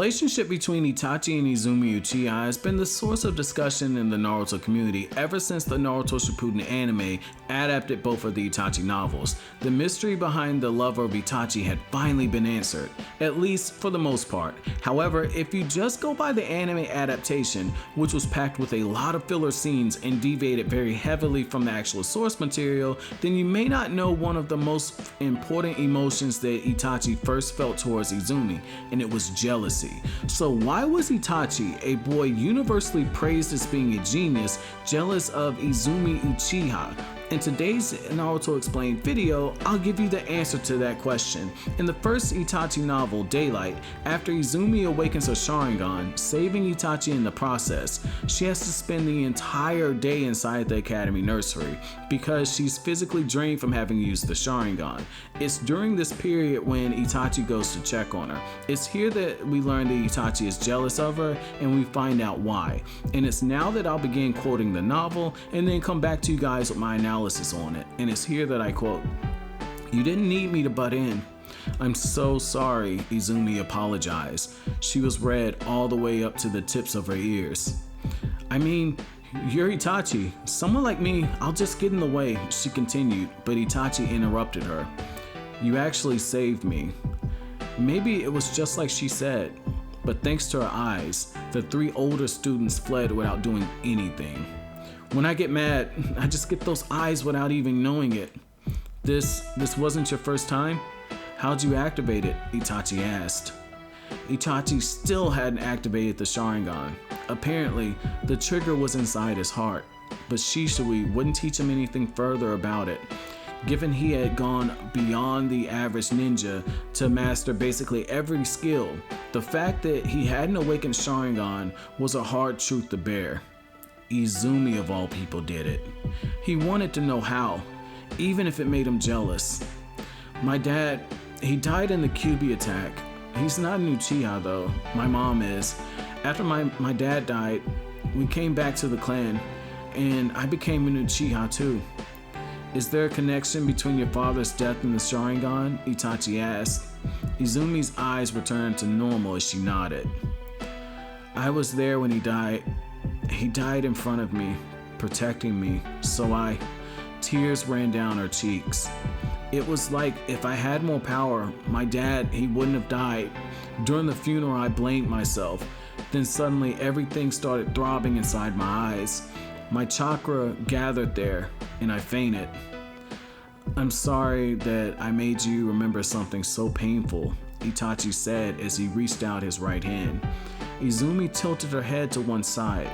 relationship between Itachi and Izumi Uchiha has been the source of discussion in the Naruto community ever since the Naruto Shippuden anime adapted both of the Itachi novels. The mystery behind the love of Itachi had finally been answered, at least for the most part. However, if you just go by the anime adaptation, which was packed with a lot of filler scenes and deviated very heavily from the actual source material, then you may not know one of the most important emotions that Itachi first felt towards Izumi, and it was jealousy. So why was Itachi, a boy universally praised as being a genius, jealous of Izumi Uchiha? In today's Naruto Explained video, I'll give you the answer to that question. In the first Itachi novel, Daylight, after Izumi awakens her Sharingan, saving Itachi in the process, she has to spend the entire day inside the academy nursery because she's physically drained from having used the Sharingan. It's during this period when Itachi goes to check on her. It's here that we learn that Itachi is jealous of her, and we find out why. And it's now that I'll begin quoting the novel and then come back to you guys with my analysis on it. And it's here that I quote, "You didn't need me to butt in. I'm so sorry," Izumi apologized. She was red all the way up to the tips of her ears. "I mean, you're Itachi. Someone like me, I'll just get in the way," she continued, but Itachi interrupted her. "You actually saved me." Maybe it was just like she said, but thanks to her eyes, the three older students fled without doing anything. "When I get mad, I just get those eyes without even knowing it." This wasn't your first time? How'd you activate it?" Itachi asked. Itachi still hadn't activated the Sharingan. Apparently, the trigger was inside his heart, but Shisui wouldn't teach him anything further about it. Given he had gone beyond the average ninja to master basically every skill, the fact that he hadn't awakened Sharingan was a hard truth to bear. Izumi of all people did it. He wanted to know how, even if it made him jealous. "My dad, he died in the Kyuubi attack. He's not an Uchiha though, my mom is. After my dad died, we came back to the clan, and I became an Uchiha too." "Is there a connection between your father's death and the Sharingan?" Itachi asked. Izumi's eyes returned to normal as she nodded. "I was there when he died. He died in front of me, protecting me, so Tears ran down her cheeks. "It was like if I had more power, my dad, he wouldn't have died. During the funeral, I blamed myself. Then suddenly everything started throbbing inside my eyes. My chakra gathered there, and I fainted. I'm sorry that I made you remember something so painful," Itachi said as he reached out his right hand. Izumi tilted her head to one side.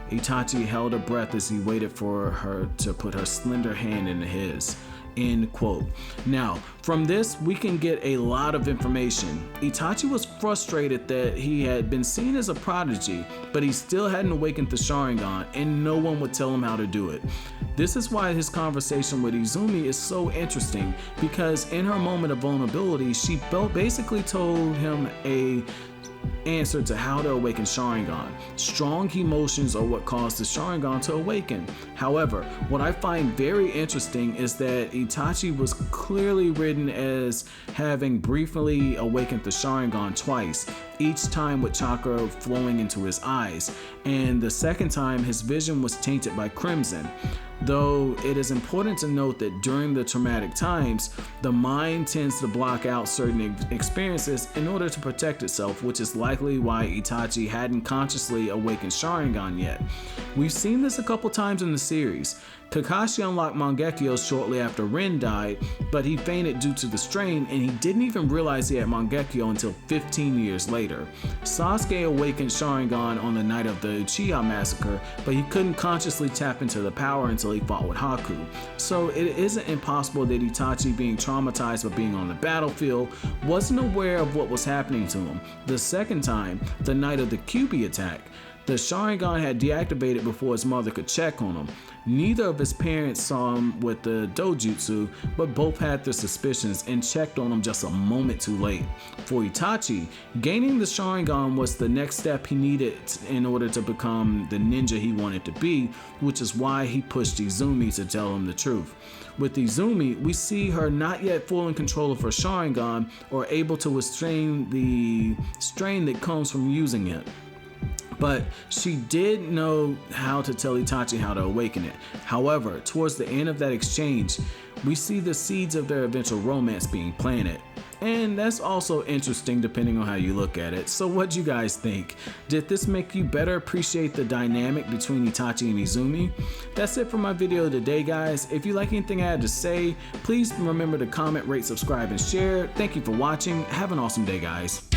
Itachi held her breath as he waited for her to put her slender hand into his. End quote. Now, from this, we can get a lot of information. Itachi was frustrated that he had been seen as a prodigy, but he still hadn't awakened the Sharingan, and no one would tell him how to do it. This is why his conversation with Izumi is so interesting, because in her moment of vulnerability, she basically told him a answer to how to awaken Sharingan. Strong emotions are what caused the Sharingan to awaken. However, what I find very interesting is that Itachi was clearly written as having briefly awakened the Sharingan twice, each time with chakra flowing into his eyes, and the second time his vision was tainted by crimson. Though it is important to note that during the traumatic times, the mind tends to block out certain experiences in order to protect itself, which is likely why Itachi hadn't consciously awakened Sharingan yet. We've seen this a couple times in the series. Kakashi unlocked Mangekyo shortly after Rin died, but he fainted due to the strain, and he didn't even realize he had Mangekyo until 15 years later. Sasuke awakened Sharingan on the night of the Uchiha massacre, but he couldn't consciously tap into the power until he fought with Haku. So it isn't impossible that Itachi, being traumatized by being on the battlefield, wasn't aware of what was happening to him. The second time, the night of the Kyuubi attack, The Sharingan had deactivated before his mother could check on him. Neither of his parents saw him with the dojutsu, but both had their suspicions and checked on him just a moment too late. For Itachi, gaining the Sharingan was the next step he needed in order to become the ninja he wanted to be, which is why he pushed Izumi to tell him the truth. With Izumi, we see her not yet full in control of her Sharingan or able to restrain the strain that comes from using it. But she did know how to tell Itachi how to awaken it. However, towards the end of that exchange, we see the seeds of their eventual romance being planted. And that's also interesting depending on how you look at it. So what do you guys think? Did this make you better appreciate the dynamic between Itachi and Izumi? That's it for my video today, guys. If you like anything I had to say, please remember to comment, rate, subscribe, and share. Thank you for watching. Have an awesome day, guys.